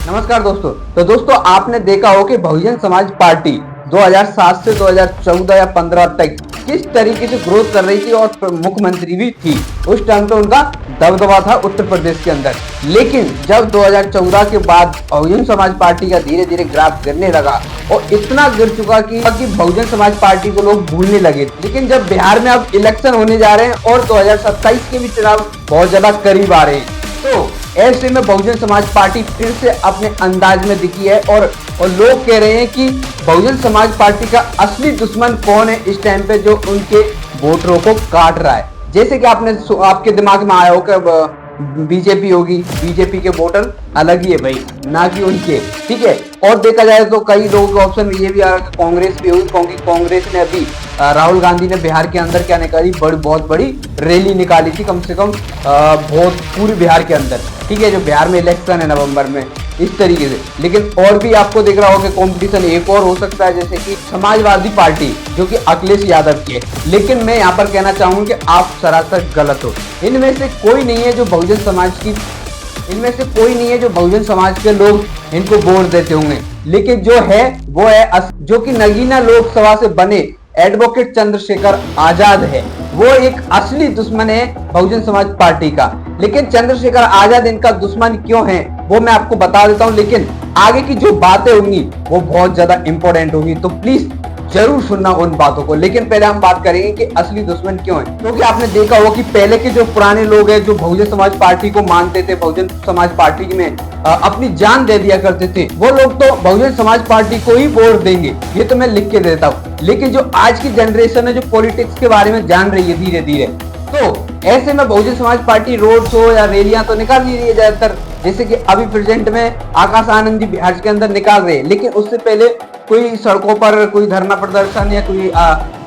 नमस्कार दोस्तों। तो दोस्तों आपने देखा हो कि बहुजन समाज पार्टी 2007 से 2014 या 15 तक किस तरीके से ग्रोथ कर रही थी और मुख्यमंत्री भी थी। उस टाइम पे उनका दबदबा था उत्तर प्रदेश के अंदर। लेकिन जब 2014 के बाद बहुजन समाज पार्टी का धीरे धीरे ग्राफ गिरने लगा और इतना गिर चुका कि बहुजन समाज पार्टी को लोग भूलने लगे। लेकिन जब बिहार में अब इलेक्शन होने जा रहे हैं और 2027 के भी चुनाव बहुत ज्यादा करीब आ रहे हैं, तो ऐसे में बहुजन समाज पार्टी फिर से अपने अंदाज में दिखी है और लोग कह रहे हैं कि बहुजन समाज पार्टी का असली दुश्मन कौन है इस टाइम पे जो उनके वोटरों को काट रहा है। जैसे कि आपके दिमाग में आया हो कि बीजेपी होगी, बीजेपी के वोटर अलग ही है भाई, ना कि उनके, ठीक है। और देखा जाए तो कई लोगों के ऑप्शन में ये भी आ रहा है कि कांग्रेस भी होगी, क्योंकि कांग्रेस ने अभी राहुल गांधी ने बिहार के अंदर क्या निकाली, बहुत बड़ी रैली निकाली थी, कम से कम बहुत पूरे बिहार के अंदर, ठीक है, जो बिहार में इलेक्शन है नवंबर में, इस तरीके से। लेकिन और भी आपको दिख रहा होगा कि कंपटीशन एक और हो सकता है, जैसे कि समाजवादी पार्टी जो कि अखिलेश यादव की है। लेकिन मैं यहाँ पर कहना चाहूंगा कि आप सरासर गलत हो। इनमें से कोई नहीं है जो बहुजन समाज के लोग इनको वोट देते होंगे। लेकिन जो है वो है जो कि नगीना लोकसभा से बने एडवोकेट चंद्रशेखर आजाद है, वो एक असली दुश्मन है बहुजन समाज पार्टी का। लेकिन चंद्रशेखर आजाद इनका दुश्मन क्यों है वो मैं आपको बता देता हूं, लेकिन आगे की जो बातें होंगी वो बहुत ज्यादा इंपॉर्टेंट होंगी, तो प्लीज जरूर सुनना उन बातों को। लेकिन पहले हम बात करेंगे कि असली दुश्मन क्यों है। क्योंकि आपने देखा हो कि पहले के जो पुराने लोग हैं जो बहुजन समाज पार्टी को मानते थे, बहुजन समाज पार्टी में अपनी जान दे दिया करते थे, वो लोग तो बहुजन समाज पार्टी को ही वोट देंगे, ये तो मैं लिख के देता हूँ। लेकिन जो आज की जनरेशन है जो पॉलिटिक्स के बारे में जान रही है धीरे धीरे, तो ऐसे में Bahujan Samaj party road show या रैलियां तो निकाल ही रही है ज्यादातर, जैसे कि अभी प्रेजेंट में आकाश आनंद जी बिहार के अंदर निकाल रहे हैं। लेकिन उससे पहले कोई सड़कों पर कोई धरना प्रदर्शन या कोई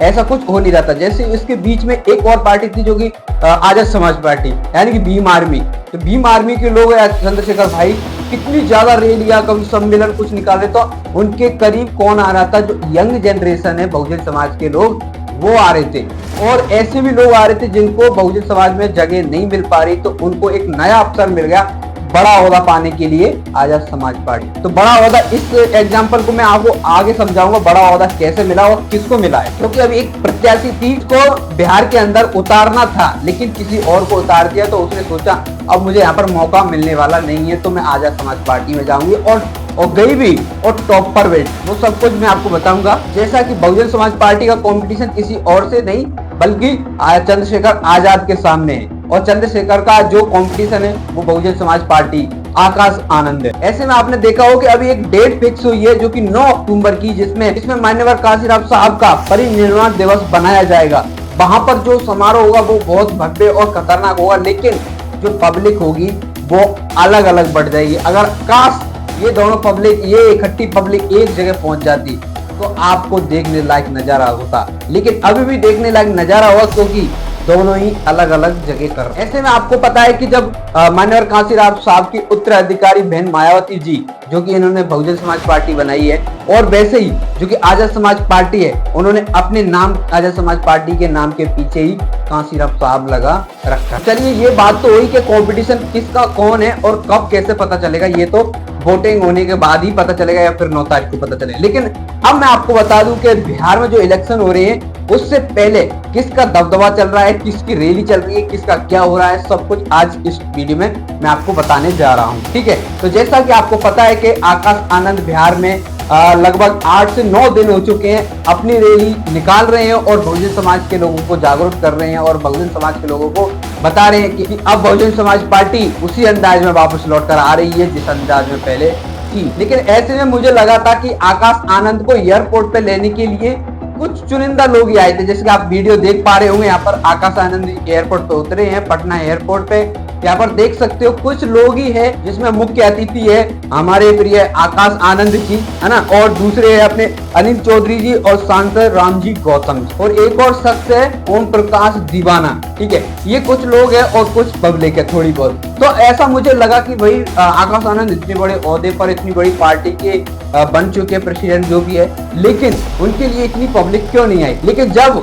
ऐसा कुछ हो नहीं रहा था। जैसे इसके बीच में एक और पार्टी थी जो कि आजाद समाज पार्टी, यानी कि भीम आर्मी। तो भीम आर्मी के लोग चंद्रशेखर भाई कितनी ज्यादा रैलियां, कभी सम्मेलन कुछ निकाले, तो उनके करीब कौन आ रहा था, जो यंग जनरेशन है बहुजन समाज के लोग, वो आ रहे थे। और ऐसे भी लोग आ रहे थे जिनको बहुजन समाज में जगह नहीं मिल पा रही, तो उनको एक नया अवसर मिल गया बड़ा ओहदा पाने के लिए आजाद समाज पार्टी। तो बड़ा ओहदा, इस एग्जांपल को मैं आपको आगे समझाऊंगा बड़ा ओहदा कैसे मिला और किसको मिला है। क्योंकि अभी एक प्रत्याशी थी को बिहार के अंदर उतारना था, लेकिन किसी और को उतार दिया, तो उसने सोचा अब मुझे यहाँ पर मौका मिलने वाला नहीं है, तो मैं आजाद समाज पार्टी में जाऊंगी, और गई भी और टॉप पर बैठ। वो सब कुछ मैं आपको बताऊंगा। जैसा कि बहुजन समाज पार्टी का कंपटीशन किसी और से नहीं बल्कि चंद्रशेखर आजाद के सामने है, और चंद्रशेखर का जो कंपटीशन है वो बहुजन समाज पार्टी आकाश आनंद है। ऐसे में आपने देखा हो कि अभी एक डेट फिक्स हुई है जो कि 9 अक्टूबर की, जिसमें मान्यवर काशीराम साहब का परिनिर्वाण दिवस बनाया जाएगा। वहां पर जो समारोह होगा वो बहुत भव्य और खतरनाक होगा, लेकिन जो पब्लिक होगी वो अलग अलग बढ़ जाएगी। अगर काश ये दोनों पब्लिक, ये इकट्ठी पब्लिक एक जगह पहुंच जाती तो आपको देखने लायक नजारा होता। लेकिन अभी भी देखने लायक नजारा हुआ क्योंकि दोनों ही अलग अलग जगह कर रहे हैं। ऐसे में आपको पता है कि जब मान्यवर कांशीराम साहब की उत्तराधिकारी बहन मायावती जी, जो कि इन्होंने बहुजन समाज पार्टी बनाई है, और वैसे ही जो कि आजाद समाज पार्टी है, उन्होंने अपने नाम आजाद समाज पार्टी के नाम के पीछे ही कांशीराम साहब लगा रखा। चलिए ये बात तो हुई कि कंपटीशन किसका कौन है और कब कैसे पता चलेगा, ये तो वोटिंग होने के बाद ही पता चलेगा या फिर 9 तारीख को पता चलेगा। लेकिन अब मैं आपको बता दूं कि बिहार में जो इलेक्शन हो रहे हैं उससे पहले किसका दबदबा चल रहा है, किसकी रैली चल रही है, किसका क्या हो रहा है, सब कुछ आज इस वीडियो में मैं आपको बताने जा रहा हूं, ठीक है। तो जैसा कि आपको पता है कि आकाश आनंद बिहार में लगभग 8 से 9 दिन हो चुके हैं अपनी रैली निकाल रहे हैं और बहुजन समाज के लोगों को जागरूक कर रहे हैं और बहुजन समाज के लोगों को बता रहे हैं कि अब बहुजन समाज पार्टी उसी अंदाज में वापस लौट कर आ रही है जिस अंदाज में पहले थी। लेकिन ऐसे में मुझे लगा था कि आकाश आनंद को एयरपोर्ट पे लेने के लिए कुछ चुनिंदा लोग ही आए थे। जैसे कि आप वीडियो देख पा रहे होंगे, यहाँ पर आकाश आनंद एयरपोर्ट पे उतरे हैं, पटना एयरपोर्ट पे। यहाँ पर देख सकते हो कुछ लोग ही है, जिसमें मुख्य अतिथि है हमारे प्रिय आकाश आनंद जी, है ना, और दूसरे है अपने अनिल चौधरी जी और सांसद रामजी गौतम जी, और एक और शख्स है ओम प्रकाश दीवाना, ठीक है। ये कुछ लोग है और कुछ पब्लिक है थोड़ी बहुत। तो ऐसा मुझे लगा कि भाई आकाश आनंद इतने बड़े ओहदे पर, इतनी बड़ी पार्टी के बन चुके प्रेसिडेंट जो भी है, लेकिन उनके लिए इतनी पब्लिक क्यों नहीं आई। लेकिन जब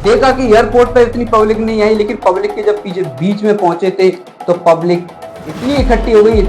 देखा कि एयरपोर्ट पर इतनी पब्लिक नहीं आई, लेकिन पब्लिक के जब पीछे बीच में पहुंचे थे तो पब्लिक इतनी इकट्ठी हो गई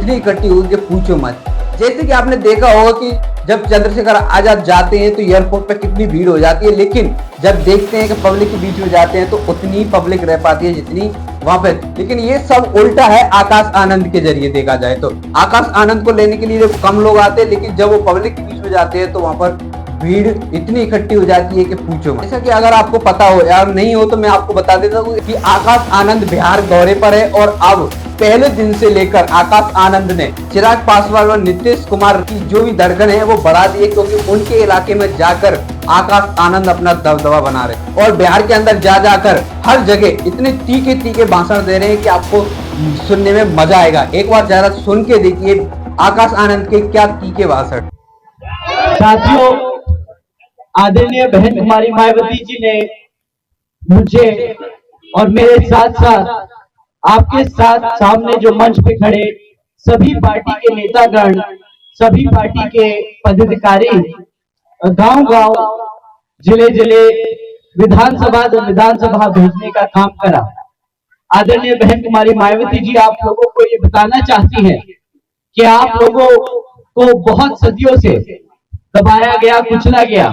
कि पूछो मत। जैसे कि आपने देखा होगा कि जब चंद्रशेखर आजाद जाते हैं तो एयरपोर्ट पर कितनी भीड़ हो जाती है, लेकिन जब देखते हैं कि पब्लिक के बीच में जाते हैं तो उतनी पब्लिक रह पाती है जितनी वहां पे। लेकिन ये सब उल्टा है आकाश आनंद के जरिए देखा जाए तो। आकाश आनंद को लेने के लिए कम लोग आते हैं, लेकिन जब वो पब्लिक के बीच में जाते हैं तो वहां पर भीड़ इतनी इकट्ठी हो जाती है कि पूछो मत। जैसा कि अगर आपको पता हो या नहीं हो तो मैं आपको बता देता हूँ कि आकाश आनंद बिहार दौरे पर है और अब पहले दिन से लेकर आकाश आनंद ने चिराग पासवान और नीतीश कुमार की जो भी धड़कन है वो बढ़ा दी है, क्योंकि उनके इलाके में जाकर आकाश आनंद अपना दबदबा बना रहे और बिहार के अंदर जा जाकर हर जगह इतने तीखे तीखे भाषण दे रहे हैं कि आपको सुनने में मजा आएगा। एक बार जरा सुन के देखिए आकाश आनंद के क्या तीखे भाषण। साथियों, आदरणीय बहन कुमारी मायावती जी ने मुझे और मेरे साथ साथ आपके साथ सामने जो मंच पे खड़े सभी पार्टी के नेतागण, सभी पार्टी के पदाधिकारी गांव-गांव, जिले-जिले, विधानसभा भेजने का काम करा। आदरणीय बहन कुमारी मायावती जी आप लोगों को ये बताना चाहती हैं कि आप लोगों को बहुत सदियों से दबाया गया, कुचला गया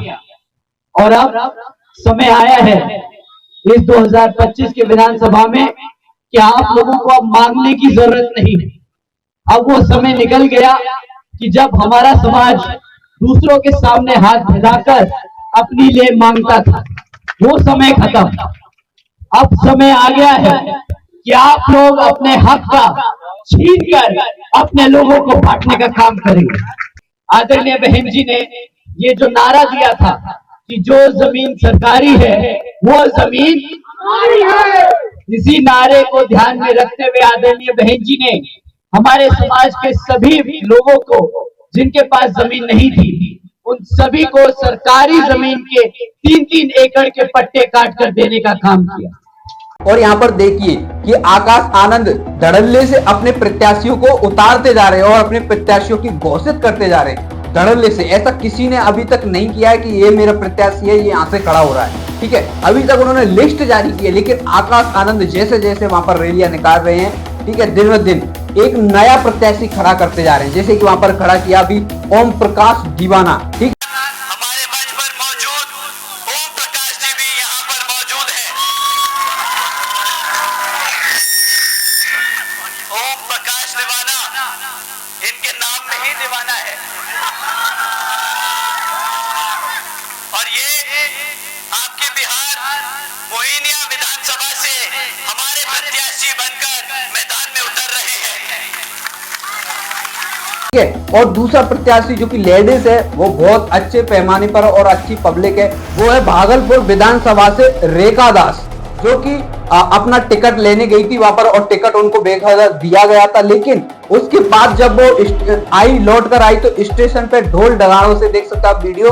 और अब समय आया है इस 2025 के विधानसभा में कि आप लोगों को अब मांगने की जरूरत नहीं। अब वो समय निकल गया कि जब हमारा समाज दूसरों के सामने हाथ फैलाकर अपनी ले मांगता था, वो समय खत्म। अब समय आ गया है कि आप लोग अपने हक का छीन कर अपने लोगों को बांटने का काम करेंगे। आदरणीय बहन जी ने ये जो नारा दिया था कि जो जमीन सरकारी है वो जमीन हमारी है, इसी नारे को ध्यान में रखते हुए आदरणीय बहन जी ने हमारे समाज के सभी लोगों को जिनके पास जमीन नहीं थी उन सभी को सरकारी जमीन के 3-3 एकड़ के पट्टे काट कर देने का काम किया। और यहाँ पर देखिए कि आकाश आनंद धड़ल्ले से अपने प्रत्याशियों को उतारते जा रहे हैं और अपने प्रत्याशियों की घोषित करते जा रहे हैं धड़ल्ले से। ऐसा किसी ने अभी तक नहीं किया है कि ये मेरा प्रत्याशी है, ये यहाँ से खड़ा हो रहा है, ठीक है। अभी तक उन्होंने लिस्ट जारी की है, लेकिन आकाश आनंद जैसे जैसे वहां पर रैलियां निकाल रहे हैं, ठीक है, दिन ब दिन एक नया प्रत्याशी खड़ा करते जा रहे हैं। जैसे कि वहां पर खड़ा किया अभी ओम प्रकाश दीवाना, ठीक। हमारे मंच पर मौजूद ओम प्रकाश जी भी यहाँ पर मौजूद है। ओम प्रकाश दीवाना, इनके नाम में ही दीवाना है और ये आपके बिहार मोहिनिया विधानसभा से हमारे प्रत्याशी बनकर मैदान में उतर रहे हैं। और दूसरा प्रत्याशी जो कि लेडीज है वो बहुत अच्छे पैमाने पर और अच्छी पब्लिक है, वो है भागलपुर विधानसभा से रेखा दास, जो कि अपना टिकट लेने गई थी वहां पर और टिकट उनको बेखबर दिया गया था। लेकिन उसके बाद जब वो लौट कर आई तो स्टेशन पे ढोल डगाड़ों से, देख सकते आप वीडियो,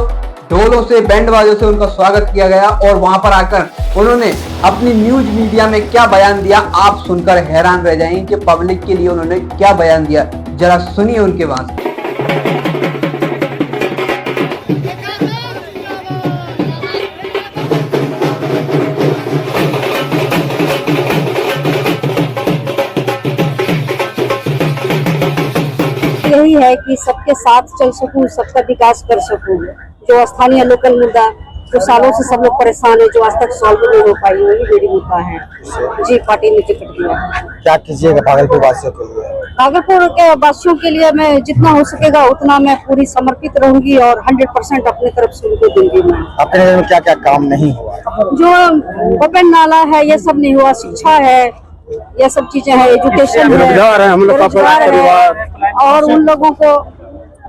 ढोलों से बैंड बाजों से उनका स्वागत किया गया और वहां पर आकर उन्होंने अपनी न्यूज मीडिया में क्या बयान दिया आप सुनकर हैरान रह जाएंगे कि पब्लिक के लिए उन्होंने क्या बयान दिया। जरा सुनिए उनके वहां से। यही है कि सबके साथ चल सकूं, सबका विकास कर सकूं। जो स्थानीय लोकल मुद्दा जो सालों से सब लोग परेशान है, जो आज तक सॉल्व नहीं हो पाई, वही मेरी मुद्दा है। जी, पार्टी ने टिकट दिया। क्या कीजिएगा भागलपुर वासियों के लिए? भागलपुर के वासियों के लिए मैं जितना हो सकेगा उतना मैं पूरी समर्पित रहूंगी और 100% अपने तरफ से उनको दूंगी। मैं आपके नजर में क्या क्या काम नहीं हुआ? जो ओपन नाला है ये सब नहीं हुआ, शिक्षा है, ये सब चीजें हैं, एजुकेशन है, रोजगार है और उन लोगों को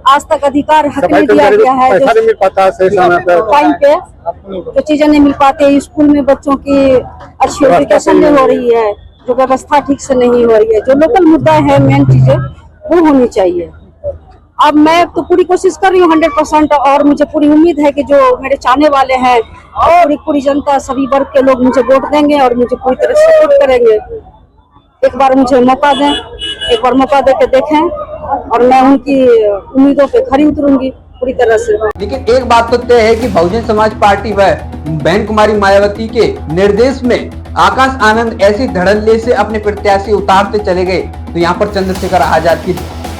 आज तक अधिकार हक नहीं दिया गया है। टाइम पे जो चीजें नहीं मिल पाती, स्कूल में बच्चों की अच्छी एजुकेशन नहीं हो रही है, जो व्यवस्था ठीक से नहीं हो रही है, जो लोकल मुद्दा है मेन चीजें वो होनी चाहिए। अब मैं तो पूरी कोशिश कर रही हूँ 100% और मुझे पूरी उम्मीद है कि जो मेरे चाहने वाले हैं और पूरी जनता, सभी वर्ग के लोग मुझे वोट देंगे और मुझे पूरी तरह सपोर्ट करेंगे। एक बार मुझे मौका दें, एक बार मौका दे के देखें और मैं उनकी उम्मीदों पे खरी उतरूंगी पूरी तरह से। लेकिन एक बात तो तय है कि बहुजन समाज पार्टी व बहन कुमारी मायावती के निर्देश में आकाश आनंद ऐसी धड़ल्ले से अपने प्रत्याशी उतारते चले गए तो यहाँ पर चंद्रशेखर आजाद की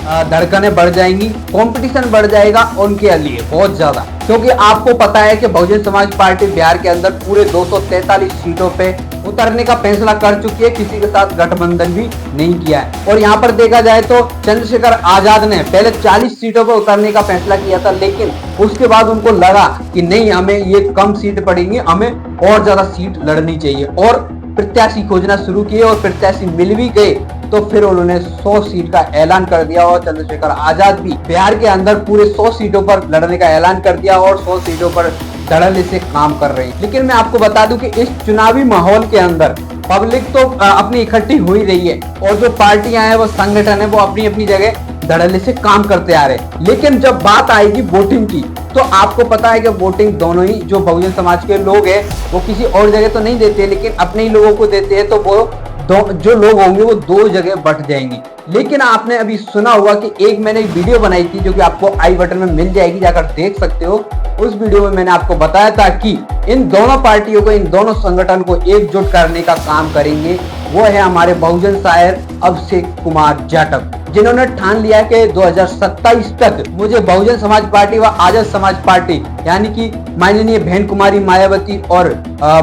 धड़कनें बढ़ जाएंगी, कंपटीशन बढ़ जाएगा उनके लिए बहुत ज्यादा। क्योंकि आपको पता है कि बहुजन समाज पार्टी बिहार के अंदर पूरे 243 सीटों पे उतरने का फैसला कर चुकी है, किसी के साथ गठबंधन भी नहीं किया है। और यहाँ पर देखा जाए तो चंद्रशेखर आजाद ने पहले 40 सीटों पर उतरने का फैसला किया था, लेकिन उसके बाद उनको लगा कि नहीं, हमें ये कम सीट पड़ेंगी, हमें और ज्यादा सीट लड़नी चाहिए, और प्रत्याशी खोजना शुरू किए और प्रत्याशी मिल भी गए तो फिर उन्होंने 100 सीट का ऐलान कर दिया और चंद्रशेखर आजाद भी बिहार के अंदर पूरे 100 सीटों पर लड़ने का ऐलान कर दिया और 100 सीटों पर धड़ल्ले से काम कर रहे हैं। लेकिन मैं आपको बता दूं कि इस चुनावी माहौल के अंदर पब्लिक तो अपनी इकट्ठी हो ही रही है और जो पार्टियां हैं वो संगठन है वो अपनी अपनी जगह धड़ल्ले से काम करते आ रहे हैं। लेकिन जब बात आएगी वोटिंग की तो आपको पता है कि वोटिंग दोनों ही जो बहुजन समाज के लोग हैं वो किसी और जगह तो नहीं देते, लेकिन अपने ही लोगों को देते हैं, तो वो जो लोग होंगे वो 2 जगह बट जाएंगे। लेकिन आपने अभी सुना होगा कि एक मैंने एक वीडियो बनाई थी जो कि आपको आई बटन में मिल जाएगी, जाकर देख सकते हो। उस वीडियो में मैंने आपको बताया था कि इन दोनों पार्टियों को, इन दोनों संगठन को एकजुट करने का काम करेंगे। वो है हमारे बहुजन शायर अभिषेक कुमार जाटव, जिन्होंने ठान लिया कि 2027 तक मुझे बहुजन समाज पार्टी व आजाद समाज पार्टी यानी कि माननीय बहन कुमारी मायावती और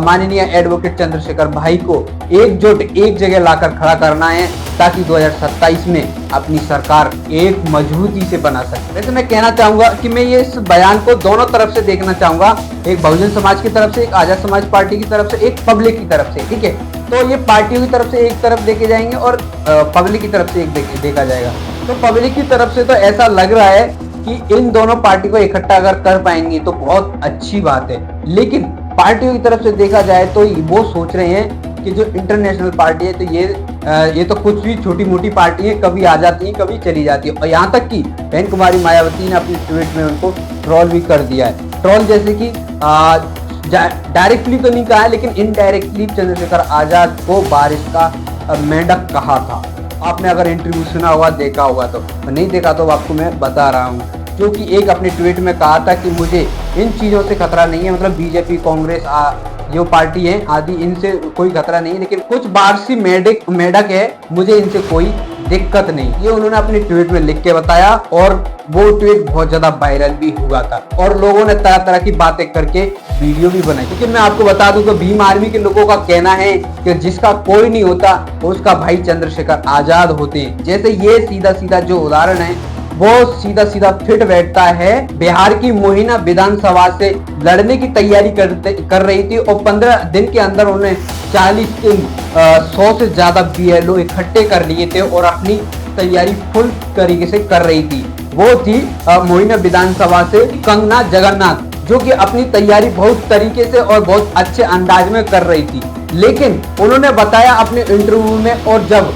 माननीय एडवोकेट चंद्रशेखर भाई को एकजुट एक जगह लाकर खड़ा करना है, ताकि 2027 में अपनी सरकार एक मजबूती से बना सके। वैसे मैं कहना चाहूंगा कि मैं ये इस बयान को दोनों तरफ से देखना चाहूंगा, एक बहुजन समाज की तरफ से, एक आजाद समाज पार्टी की तरफ से, एक पब्लिक की तरफ से। ठीक है, तो ये पार्टियों की तरफ से एक तरफ देखे जाएंगे और पब्लिक की तरफ से एक देखा जाएगा। तो पब्लिक की तरफ से तो ऐसा लग रहा है कि इन दोनों पार्टी को इकट्ठा अगर कर पाएंगे तो बहुत अच्छी बात है। लेकिन पार्टियों की तरफ से देखा जाए तो वो सोच रहे हैं कि जो इंटरनेशनल पार्टी है तो ये तो कुछ भी छोटी मोटी पार्टी है, कभी आ जाती है कभी चली जाती है। और यहाँ तक कि बहन कुमारी मायावती ने अपने ट्वीट में उनको ट्रोल भी कर दिया है। ट्रोल जैसे कि डायरेक्टली तो नहीं कहा है, लेकिन इनडायरेक्टली चंद्रशेखर आजाद को बारिश का मेंढक कहा था। आपने अगर इंटरव्यू सुना होगा, देखा होगा, तो नहीं देखा तो आपको मैं बता रहा हूँ, जो कि एक अपने ट्वीट में कहा था कि मुझे इन चीज़ों से खतरा नहीं है, मतलब बीजेपी, कांग्रेस जो पार्टी है आदि, इनसे कोई खतरा नहीं है, लेकिन कुछ बारसी मेढक है, मुझे इनसे कोई दिक्कत नहीं। ये उन्होंने अपने ट्वीट में लिख के बताया और वो ट्वीट बहुत ज्यादा वायरल भी हुआ था और लोगों ने तरह तरह की बातें करके वीडियो भी बनाई। लेकिन मैं आपको बता दूं कि भीम आर्मी के लोगों का कहना है कि जिसका कोई नहीं होता उसका भाई चंद्रशेखर आजाद होते हैं। जैसे ये सीधा सीधा जो उदाहरण है वो सीधा सीधा फिट बैठता है। बिहार की मोहिना विधानसभा से लड़ने की तैयारी कर रही थी और 15 दिन के अंदर उन्हें 100 से ज्यादा BLO इकट्ठे कर लिए थे और अपनी तैयारी फुल तरीके से कर रही थी। वो थी मोहिना विधानसभा से कंगना जगन्नाथ, जो कि अपनी तैयारी बहुत तरीके से और बहुत अच्छे अंदाज में कर रही थी। लेकिन उन्होंने बताया अपने इंटरव्यू में, और जब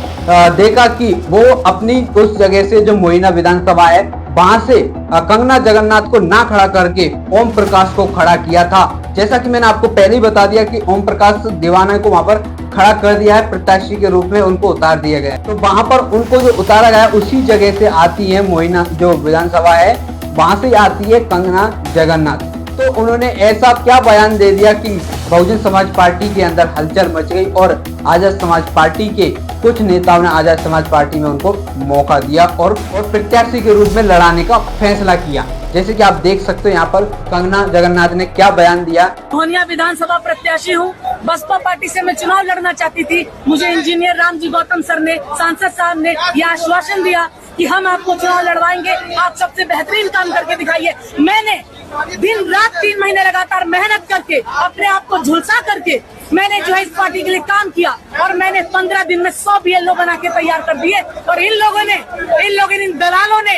देखा कि वो अपनी उस जगह से जो मोहिना विधानसभा है वहां से कंगना जगन्नाथ को ना खड़ा करके ओम प्रकाश को खड़ा किया था। जैसा कि मैंने आपको पहले ही बता दिया कि ओम प्रकाश दीवाना को वहां पर खड़ा कर दिया है, प्रत्याशी के रूप में उनको उतार दिया गया। तो वहां पर उनको जो उतारा गया उसी जगह से आती है मोहिना जो विधानसभा है, वहां से आती है कंगना जगन्नाथ। तो उन्होंने ऐसा क्या बयान दे दिया कि बहुजन समाज पार्टी के अंदर हलचल मच गई और आजाद समाज पार्टी के कुछ नेताओं ने आजाद समाज पार्टी में उनको मौका दिया और प्रत्याशी के रूप में लड़ाने का फैसला किया। जैसे कि आप देख सकते हो यहाँ पर कंगना जगन्नाथ ने क्या बयान दिया। मोहनिया विधानसभा प्रत्याशी हूँ, बसपा पार्टी से मैं चुनाव लड़ना चाहती थी। मुझे इंजीनियर रामजी गौतम सर ने, सांसद साहब ने यह आश्वासन दिया कि हम आपको चुनाव लड़वाएंगे, आप सबसे बेहतरीन काम करके दिखाइए। मैंने दिन रात 3 महीने लगातार मेहनत करके अपने आप को झुलसा करके मैंने जो है इस पार्टी के लिए काम किया और मैंने 15 दिन में 100 BLO बना के तैयार कर दिए। और इन दलालों ने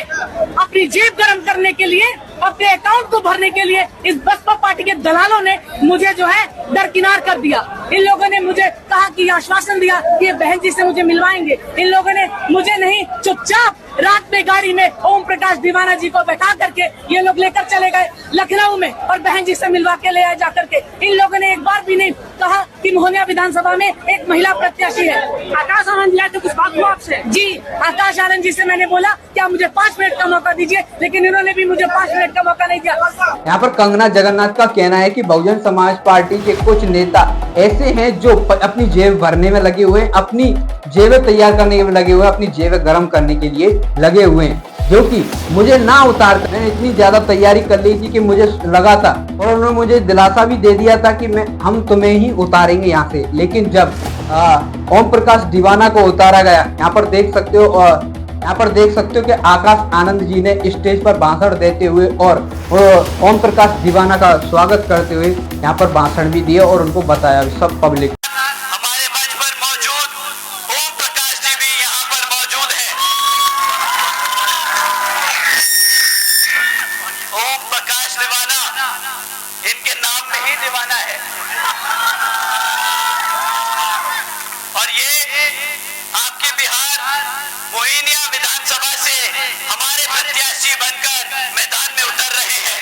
अपनी जेब गर्म करने के लिए, अपने अकाउंट को भरने के लिए, इस बसपा पार्टी के दलालों ने मुझे जो है दरकिनार कर दिया। इन लोगों ने मुझे कहा कि आश्वासन दिया कि ये बहन जी से मुझे मिलवाएंगे। इन लोगों ने मुझे नहीं, चुपचाप रात में गाड़ी में ओम प्रकाश दीवाना जी को बैठा करके ये लोग लेकर चले गए लखनऊ में और बहन जी से मिलवा के ले आए जाकर के। इन लोगों ने एक बार भी नहीं कहा कि मोहनिया विधानसभा में एक महिला प्रत्याशी है। आकाश आनंद जी तो कुछ बात हुआ आपसे? जी, आकाश आनंद जी से मैंने बोला क्या मुझे 5 मिनट का मौका दीजिए, लेकिन इन्होंने भी मुझे 5 मिनट का मौका नहीं दिया। यहाँ पर कंगना जगन्नाथ का कहना है कि बहुजन समाज पार्टी के कुछ नेता ऐसे हैं जो अपनी अपनी जेब भरने में लगे हुए हैं, अपनी जेबें तैयार करने में लगे हुए हैं, अपनी जेबें गर्म करने के लिए लगे हुए हैं, जो कि मुझे ना उतार कर, मैंने इतनी ज्यादा तैयारी कर ली थी कि मुझे लगा था और उन्होंने मुझे दिलासा भी दे दिया था कि हम तुम्हें ही उतारेंगे यहाँ से। लेकिन जब ओम प्रकाश दीवाना को उतारा गया, यहाँ पर देख सकते हो कि आकाश आनंद जी ने स्टेज पर भाषण देते हुए और ओम प्रकाश दीवाना का स्वागत करते हुए यहाँ पर भाषण भी दिए और उनको बताया सब पब्लिक। हमारे मंच पर मौजूद ओम प्रकाश जी भी यहाँ पर मौजूद हैं। ओम प्रकाश दीवाना, इनके नाम में ही दीवाना है। और ये आपके बिहार मोहिनिया विधानसभा से हमारे प्रत्याशी बनकर मैदान में उतर रहे हैं।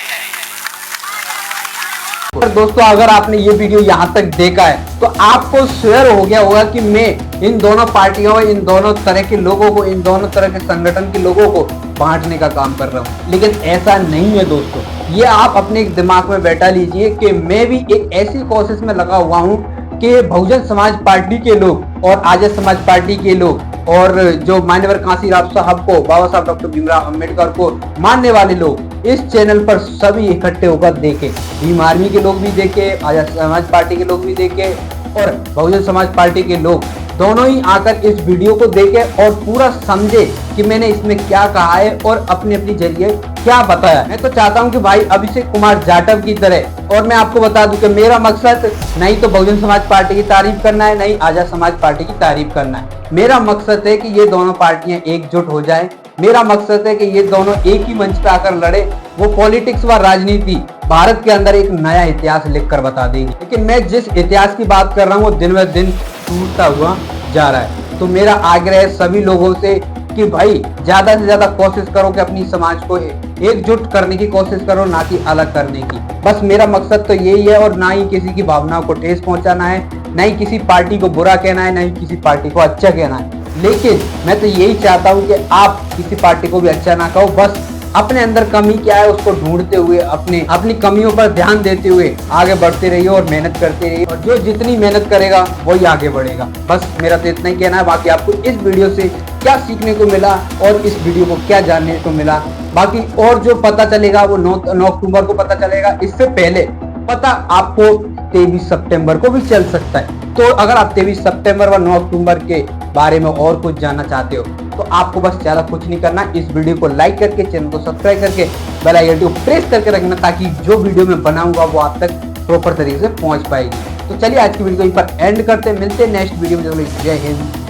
दोस्तों, अगर आपने ये वीडियो यहाँ तक देखा है तो आपको शेयर हो गया होगा कि मैं इन दोनों पार्टियों, इन दोनों तरह के लोगों को, इन दोनों तरह के संगठन के लोगों को बांटने का काम कर रहा हूँ। लेकिन ऐसा नहीं है दोस्तों, ये आप अपने दिमाग में बैठा लीजिए कि मैं भी एक ऐसी कोशिश में लगा हुआ हूँ कि बहुजन समाज पार्टी के लोग और आजाद समाज पार्टी के लोग और जो मान्यवर कांशीराम साहब को, बाबा साहब डॉक्टर भीमराव अंबेडकर को मानने वाले लोग इस चैनल पर सभी इकट्ठे होकर देखे, भीम आर्मी के लोग भी देखे, आजाद समाज पार्टी के लोग भी देखे और बहुजन समाज पार्टी के लोग दोनों ही आकर इस वीडियो को देखे और पूरा समझे कि मैंने इसमें क्या कहा है और अपने अपने जरिए क्या बताया। मैं तो चाहता हूं कि भाई अभिषेक कुमार जाटव की तरह, और मैं आपको बता दूं कि मेरा मकसद नहीं तो बहुजन समाज पार्टी की तारीफ करना है, नहीं आजाद समाज पार्टी की तारीफ करना है। मेरा मकसद है कि ये दोनों पार्टियां एकजुट हो जाए। मेरा मकसद है कि ये दोनों एक ही मंच पे आकर लड़े। वो पॉलिटिक्स व राजनीति भारत के अंदर एक नया इतिहास लिखकर बता देगी। लेकिन मैं जिस इतिहास की बात कर रहा हूँ वो दिन ब दिन टूटता हुआ जा रहा है। तो मेरा आग्रह है सभी लोगों से कि भाई ज्यादा से ज्यादा कोशिश करो कि अपनी समाज को एकजुट करने की कोशिश करो, ना कि अलग करने की। बस मेरा मकसद तो यही है, और ना ही किसी की भावनाओं को ठेस पहुंचाना है, ना ही किसी पार्टी को बुरा कहना है, ना ही किसी पार्टी को अच्छा कहना है। लेकिन मैं तो यही चाहता हूं कि आप किसी पार्टी को भी अच्छा ना कहो, बस अपने अंदर कमी क्या है उसको ढूंढते हुए, अपनी कमियों पर ध्यान देते हुए आगे बढ़ते रहिए और मेहनत करते रहिए। और जो जितनी मेहनत करेगा वही आगे बढ़ेगा। बस मेरा तो इतना ही कहना है। बाकी आपको इस वीडियो से क्या सीखने को मिला और इस वीडियो को क्या जानने को मिला, बाकी और जो पता चलेगा वो 9 अक्टूबर को पता चलेगा। इससे पहले पता आपको 23 सितंबर को भी चल सकता है। तो अगर आप 23 सितंबर व 9 अक्टूबर के बारे में और कुछ जानना चाहते हो तो आपको बस ज़्यादा कुछ नहीं करना, इस वीडियो को लाइक करके, चैनल को सब्सक्राइब करके, बेल आइकन को प्रेस करके रखना, ताकि जो वीडियो मैं बनाऊंगा वो आप तक प्रॉपर तरीके से पहुंच पाएगी। तो चलिए आज की वीडियो को यहीं पर एंड करते हैं, मिलते हैं नेक्स्ट वीडियो में। जय हिंद।